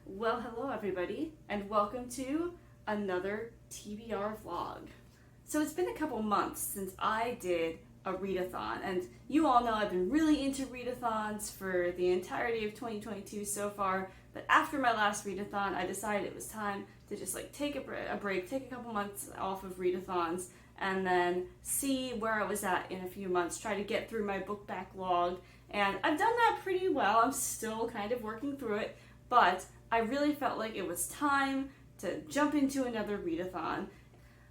Well, hello everybody, and welcome to another TBR vlog. So it's been a couple months since I did a readathon, and you all know I've been really into readathons for the entirety of 2022 so far, but after my last readathon, I decided it was time to just take a break, take a couple months off of readathons, and then see where I was at in a few months, try to get through my book backlog, and I've done that pretty well. I'm still kind of working through it, but I really felt like it was time to jump into another readathon.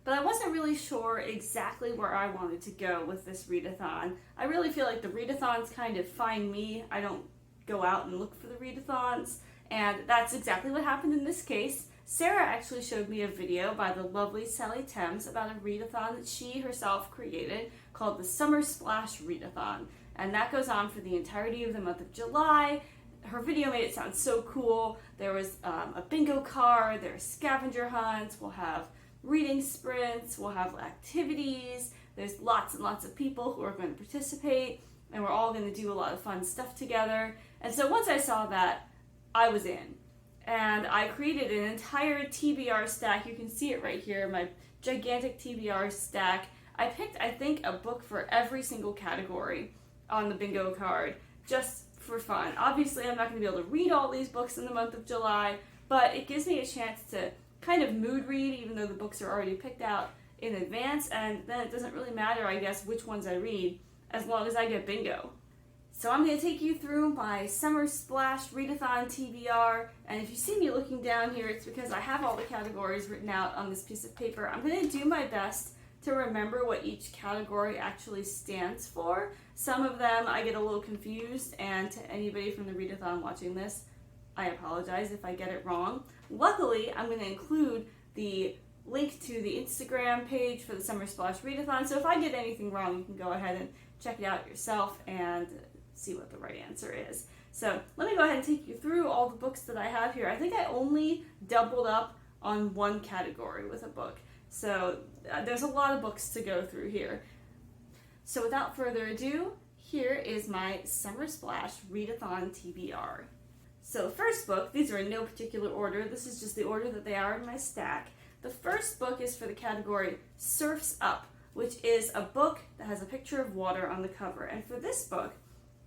But I wasn't really sure exactly where I wanted to go with this readathon. I really feel like the readathons kind of find me. I don't go out and look for the readathons, and that's exactly what happened in this case. Sarah actually showed me a video by the lovely Sally Thames about a readathon that she herself created called the Summer Splash Readathon, and that goes on for the entirety of the month of July. Her video made it sound so cool. There was a bingo card, there's scavenger hunts, we'll have reading sprints, we'll have activities, there's lots and lots of people who are going to participate, and we're all going to do a lot of fun stuff together. And so once I saw that, I was in. And I created an entire TBR stack. You can see it right here, my gigantic TBR stack. I picked, I think, a book for every single category on the bingo card, just for fun. Obviously, I'm not going to be able to read all these books in the month of July, but it gives me a chance to kind of mood read, even though the books are already picked out in advance, and then it doesn't really matter, I guess, which ones I read, as long as I get bingo. So I'm going to take you through my Summer Splash Readathon TBR, and if you see me looking down here, it's because I have all the categories written out on this piece of paper. I'm going to do my best to remember what each category actually stands for. Some of them I get a little confused, and to anybody from the Readathon watching this, I apologize if I get it wrong. Luckily, I'm going to include the link to the Instagram page for the Summer Splash Readathon, so if I get anything wrong, you can go ahead and check it out yourself and see what the right answer is. So let me go ahead and take you through all the books that I have here. I think I only doubled up on one category with a book. So there's a lot of books to go through here. So without further ado, here is my Summer Splash Readathon TBR. So the first book, these are in no particular order, this is just the order that they are in my stack. The first book is for the category Surf's Up, which is a book that has a picture of water on the cover. And for this book,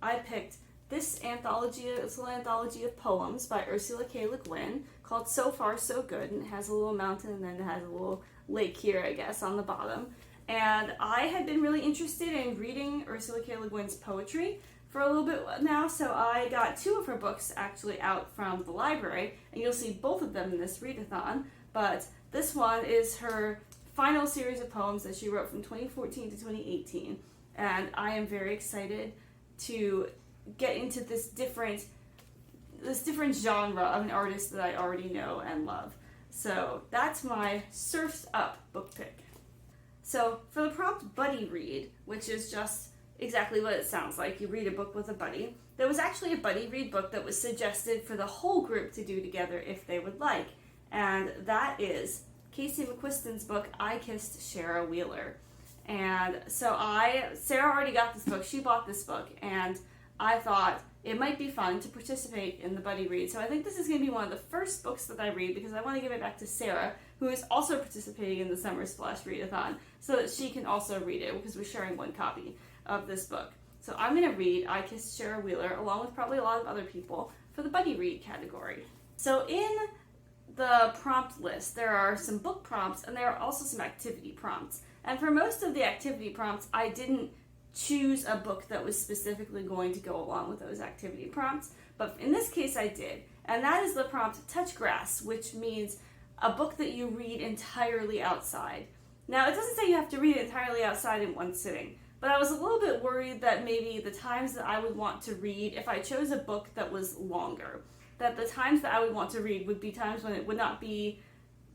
I picked this anthology, it's an anthology of poems by Ursula K. Le Guin called So Far So Good, and it has a little mountain and then it has a little lake here, I guess, on the bottom. And I had been really interested in reading Ursula K. Le Guin's poetry for a little bit now, so I got two of her books actually out from the library, and you'll see both of them in this readathon, but this one is her final series of poems that she wrote from 2014 to 2018, and I am very excited to get into this different genre of an artist that I already know and love. So that's my Surf's Up book pick. So for the prompt buddy read, which is just exactly what it sounds like, you read a book with a buddy, there was actually a buddy read book that was suggested for the whole group to do together if they would like, and that is Casey McQuiston's book, I Kissed Shara Wheeler. And so Sarah already got this book, she bought this book, and I thought it might be fun to participate in the buddy read. So I think this is going to be one of the first books that I read because I want to give it back to Sarah, who is also participating in the Summer Splash Readathon, so that she can also read it because we're sharing one copy of this book. So I'm going to read I Kissed Shara Wheeler along with probably a lot of other people for the buddy read category. So in the prompt list, there are some book prompts and there are also some activity prompts. And for most of the activity prompts, I didn't choose a book that was specifically going to go along with those activity prompts, but in this case I did, and that is the prompt Touch Grass, which means a book that you read entirely outside. Now, it doesn't say you have to read it entirely outside in one sitting, but I was a little bit worried that maybe the times that I would want to read, if I chose a book that was longer, that the times that I would want to read would be times when it would not be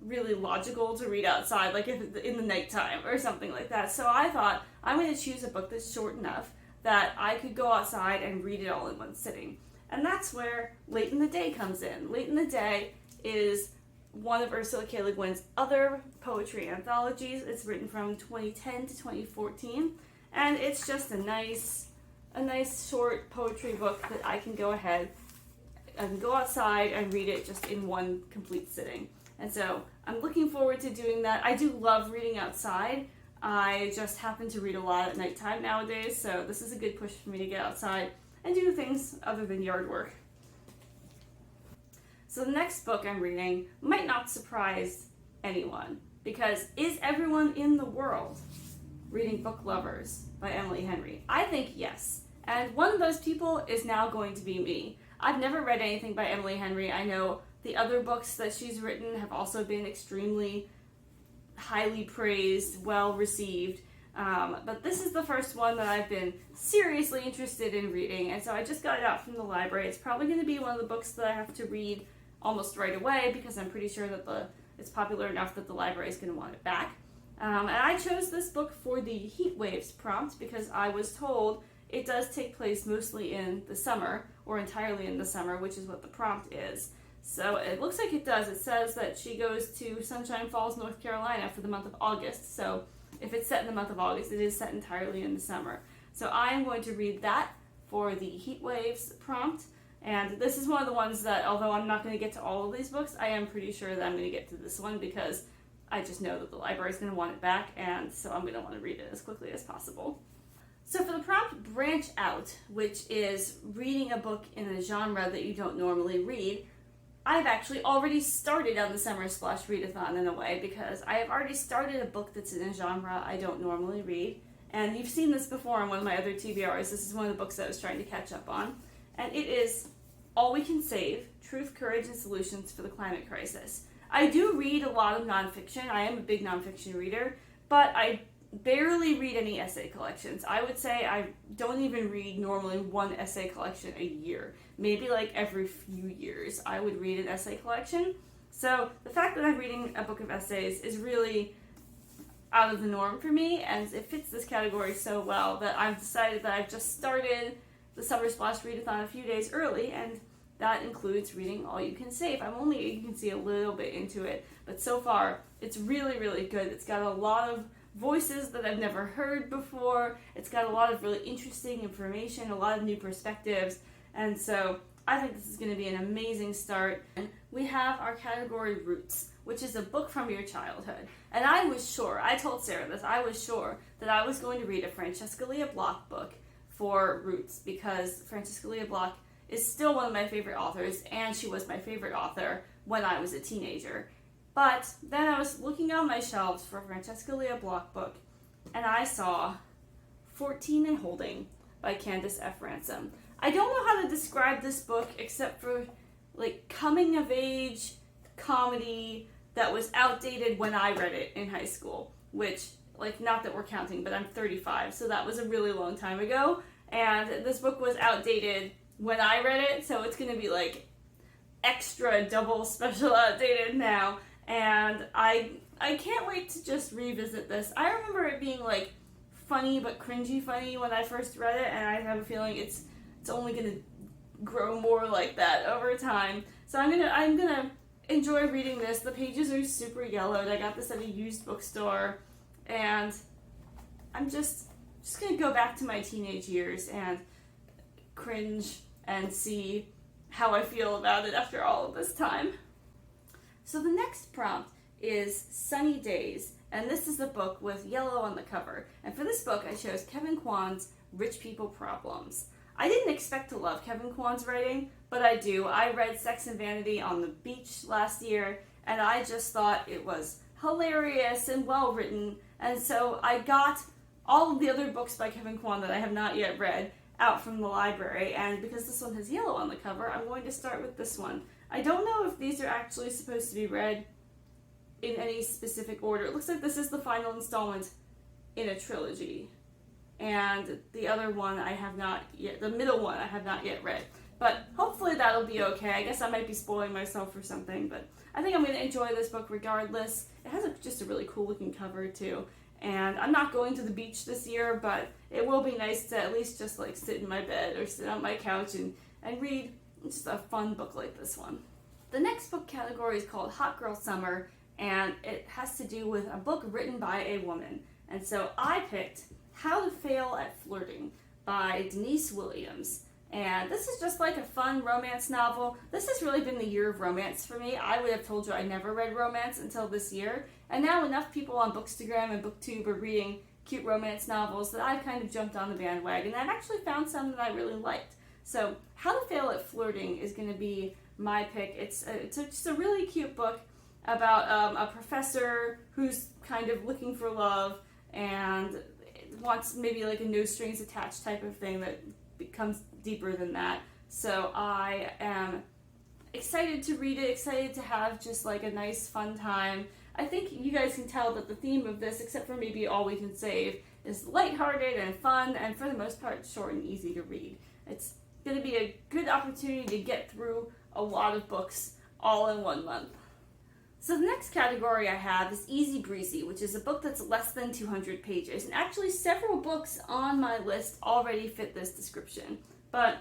really logical to read outside, like in the nighttime or something like that. So I thought, I'm going to choose a book that's short enough that I could go outside and read it all in one sitting. And that's where Late in the Day comes in. Late in the Day is one of Ursula K. Le Guin's other poetry anthologies. It's written from 2010 to 2014, and it's just a nice short poetry book that I can go ahead I can go outside and read it just in one complete sitting. And so I'm looking forward to doing that. I do love reading outside. I just happen to read a lot at nighttime nowadays, so this is a good push for me to get outside and do things other than yard work. So the next book I'm reading might not surprise anyone, because Is Everyone in the World Reading Book Lovers by Emily Henry? I think yes. And one of those people is now going to be me. I've never read anything by Emily Henry. I know the other books that she's written have also been extremely highly praised, well received. But this is the first one that I've been seriously interested in reading, and so I just got it out from the library. It's probably going to be one of the books that I have to read almost right away, because I'm pretty sure that it's popular enough that the library is going to want it back. And I chose this book for the heat waves prompt because I was told it does take place mostly in the summer, or entirely in the summer, which is what the prompt is. So it looks like it does. It says that she goes to Sunshine Falls, North Carolina for the month of August. So if it's set in the month of August, it is set entirely in the summer. So I am going to read that for the heat waves prompt. And this is one of the ones that, although I'm not going to get to all of these books, I am pretty sure that I'm going to get to this one because I just know that the library is going to want it back, and so I'm going to want to read it as quickly as possible. So for the prompt, branch out, which is reading a book in a genre that you don't normally read, I've actually already started on the Summer Splash Readathon in a way, because I have already started a book that's in a genre I don't normally read. And you've seen this before in one of my other TBRs. This is one of the books that I was trying to catch up on. And it is All We Can Save, Truth, Courage, and Solutions for the Climate Crisis. I do read a lot of nonfiction. I am a big nonfiction reader, but I barely read any essay collections. I would say I don't even read normally one essay collection a year. Maybe like every few years I would read an essay collection. So the fact that I'm reading a book of essays is really out of the norm for me, and it fits this category so well that I've decided that I've just started the Summer Splash Readathon a few days early, and that includes reading All You Can Save. I'm only, you can see, a little bit into it, but so far it's really, really good. It's got a lot of voices that I've never heard before. It's got a lot of really interesting information, a lot of new perspectives, and so I think this is going to be an amazing start. We have our category Roots, which is a book from your childhood. And I was sure, I told Sarah this, I was sure that I was going to read a Francesca Lia Block book for Roots, because Francesca Lia Block is still one of my favorite authors, and she was my favorite author when I was a teenager. But then I was looking on my shelves for a Francesca Lia Block book, and I saw 14 and Holding by Candace F. Ransom. I don't know how to describe this book except for like coming of age comedy that was outdated when I read it in high school, which, like, not that we're counting, but I'm 35, so that was a really long time ago, and this book was outdated when I read it, so it's going to be like extra double special outdated now, and I can't wait to just revisit this. I remember it being like funny but cringy funny when I first read it, and I have a feeling it's only going to grow more like that over time. So I'm gonna enjoy reading this. The pages are super yellowed. I got this at a used bookstore, and I'm just gonna go back to my teenage years and cringe and see how I feel about it after all of this time. So the next prompt is Sunny Days, and this is a book with yellow on the cover. And for this book, I chose Kevin Kwan's Rich People Problems. I didn't expect to love Kevin Kwan's writing, but I do. I read Sex and Vanity on the beach last year, and I just thought it was hilarious and well written, and so I got all of the other books by Kevin Kwan that I have not yet read out from the library, and because this one has yellow on the cover, I'm going to start with this one. I don't know if these are actually supposed to be read in any specific order. It looks like this is the final installment in a trilogy. And the other one I have not yet, the middle one I have not yet read. But hopefully that'll be okay. I guess I might be spoiling myself for something, but I think I'm going to enjoy this book regardless. It has just a really cool looking cover too. And I'm not going to the beach this year, but it will be nice to at least just like sit in my bed or sit on my couch and read just a fun book like this one. The next book category is called Hot Girl Summer, and it has to do with a book written by a woman. And so I picked How to Fail at Flirting by Denise Williams. And this is just like a fun romance novel. This has really been the year of romance for me. I would have told you I never read romance until this year. And now enough people on Bookstagram and BookTube are reading cute romance novels that I've kind of jumped on the bandwagon. I've actually found some that I really liked. So How to Fail at Flirting is going to be my pick. It's just a really cute book about a professor who's kind of looking for love and wants maybe like a no strings attached type of thing that becomes deeper than that. So I am excited to read it, excited to have just like a nice fun time. I think you guys can tell that the theme of this, except for maybe All We Can Save, is lighthearted and fun, and for the most part short and easy to read. It's going to be a good opportunity to get through a lot of books all in 1 month. So the next category I have is Easy Breezy, which is a book that's less than 200 pages. And actually several books on my list already fit this description. But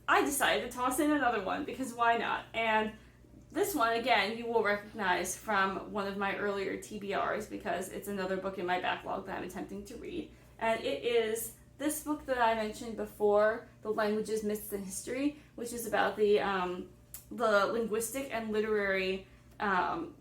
I decided to toss in another one because why not? And this one, again, you will recognize from one of my earlier TBRs because it's another book in my backlog that I'm attempting to read. And it is this book that I mentioned before, The Languages, Myths, and History, which is about the linguistic and literary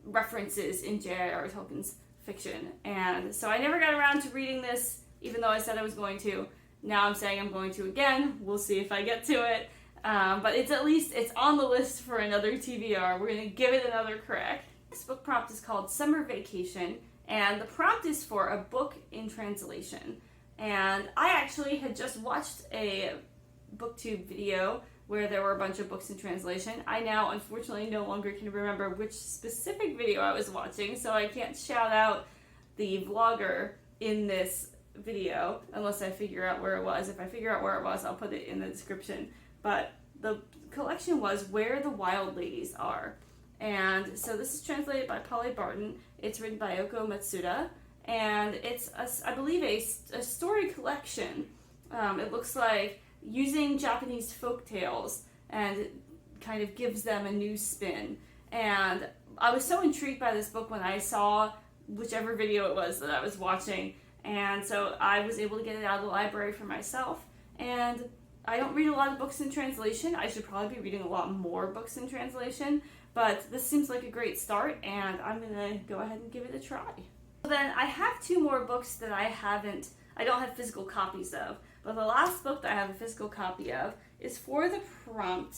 references in J.R.R. Tolkien's fiction. And so I never got around to reading this, even though I said I was going to. Now I'm saying I'm going to again. We'll see if I get to it. But it's on the list for another TBR. We're going to give it another crack. This book prompt is called Summer Vacation, and the prompt is for a book in translation. And I actually had just watched a BookTube video where there were a bunch of books in translation. I now, unfortunately, no longer can remember which specific video I was watching, so I can't shout out the vlogger in this video unless I figure out where it was. If I figure out where it was, I'll put it in the description. But the collection was Where the Wild Ladies Are. And so this is translated by Polly Barton. It's written by Oko Matsuda. And it's, I believe, a story collection. It looks like using Japanese folk tales and kind of gives them a new spin. And I was so intrigued by this book when I saw whichever video it was that I was watching. And so I was able to get it out of the library for myself. And I don't read a lot of books in translation. I should probably be reading a lot more books in translation. But this seems like a great start, and I'm going to go ahead and give it a try. So then I have 2 more books that I don't have physical copies of. But the last book that I have a physical copy of is for the prompt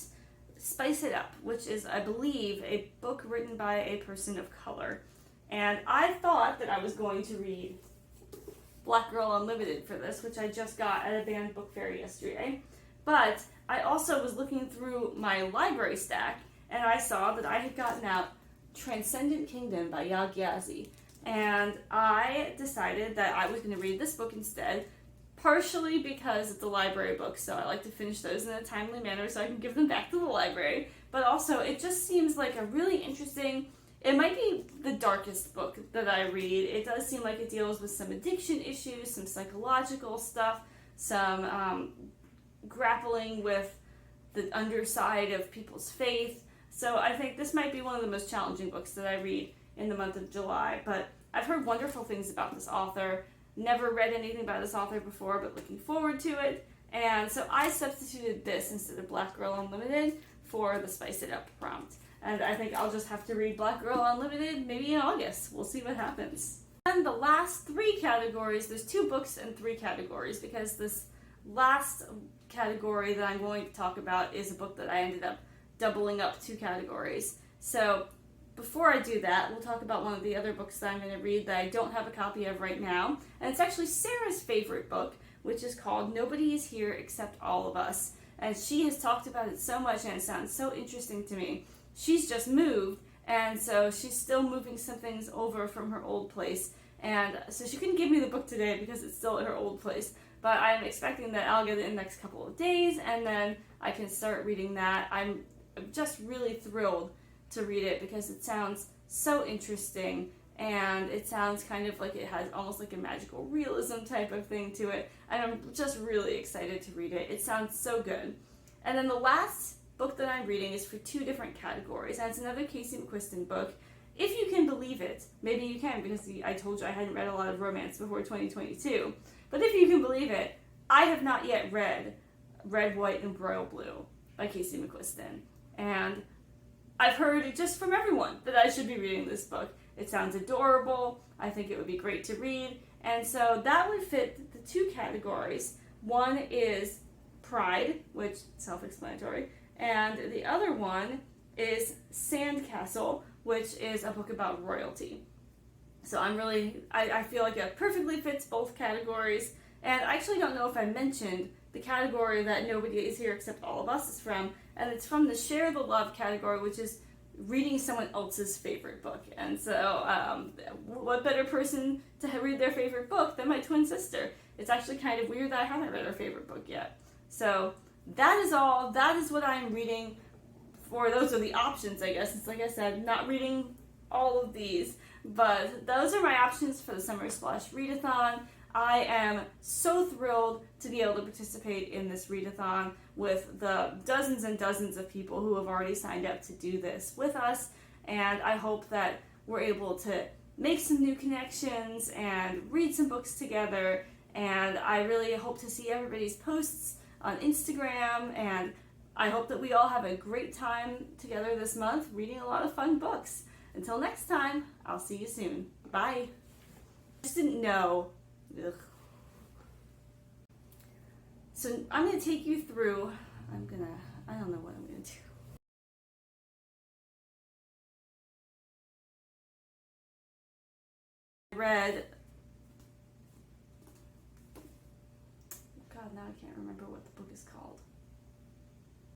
Spice It Up, which is, I believe, a book written by a person of color. And I thought that I was going to read Black Girl Unlimited for this, which I just got at a banned book fair yesterday. But I also was looking through my library stack, and I saw that I had gotten out Transcendent Kingdom by Yaa Gyasi. And I decided that I was going to read this book instead, partially because it's a library book, so I like to finish those in a timely manner so I can give them back to the library. But also, it just seems like a really interesting, it might be the darkest book that I read. It does seem like it deals with some addiction issues, some psychological stuff, some grappling with the underside of people's faith. So I think this might be one of the most challenging books that I read in the month of July. But I've heard wonderful things about this author. Never read anything by this author before, but looking forward to it. And so I substituted this instead of Black Girl Unlimited for the Spice It Up prompt. And I think I'll just have to read Black Girl Unlimited maybe in August. We'll see what happens. And the last 3 categories, there's 2 books and 3 categories, because this last category that I'm going to talk about is a book that I ended up doubling up 2 categories. So before I do that, we'll talk about one of the other books that I'm going to read that I don't have a copy of right now. And it's actually Sarah's favorite book, which is called Nobody Is Here Except All of Us. And she has talked about it so much, and it sounds so interesting to me. She's just moved, and so she's still moving some things over from her old place. And so she couldn't give me the book today because it's still at her old place. But I'm expecting that I'll get it in the next couple of days, and then I can start reading that. I'm just really thrilled to read it because it sounds so interesting, and it sounds kind of like it has almost like a magical realism type of thing to it, and I'm just really excited to read it. It sounds so good. And then the last book that I'm reading is for 2 different categories, and it's another Casey McQuiston book. If you can believe it, maybe you can, because I told you I hadn't read a lot of romance before 2022, but if you can believe it, I have not yet read Red, White, and Royal Blue by Casey McQuiston. And I've heard just from everyone that I should be reading this book. It sounds adorable. I think it would be great to read. And so that would fit the two categories. One is Pride, which is self-explanatory, and the other one is Sandcastle, which is a book about royalty. So I feel like it perfectly fits both categories. And I actually don't know if I mentioned the category that nobody is here except all of us is from, and it's from the Share the Love category, which is reading someone else's favorite book. And so what better person to read their favorite book than my twin sister? It's actually kind of weird that I haven't read her favorite book yet. So that is all. That is what I'm reading. For those are the options, I guess. It's like I said, not reading all of these, but those are my options for the Summer Splash Readathon. I am so thrilled to be able to participate in this readathon with the dozens and dozens of people who have already signed up to do this with us, and I hope that we're able to make some new connections and read some books together, and I really hope to see everybody's posts on Instagram, and I hope that we all have a great time together this month reading a lot of fun books. Until next time, I'll see you soon. Bye. I just didn't know. Ugh. So I'm going to take you through, I don't know what I'm going to do. I read, God, now I can't remember what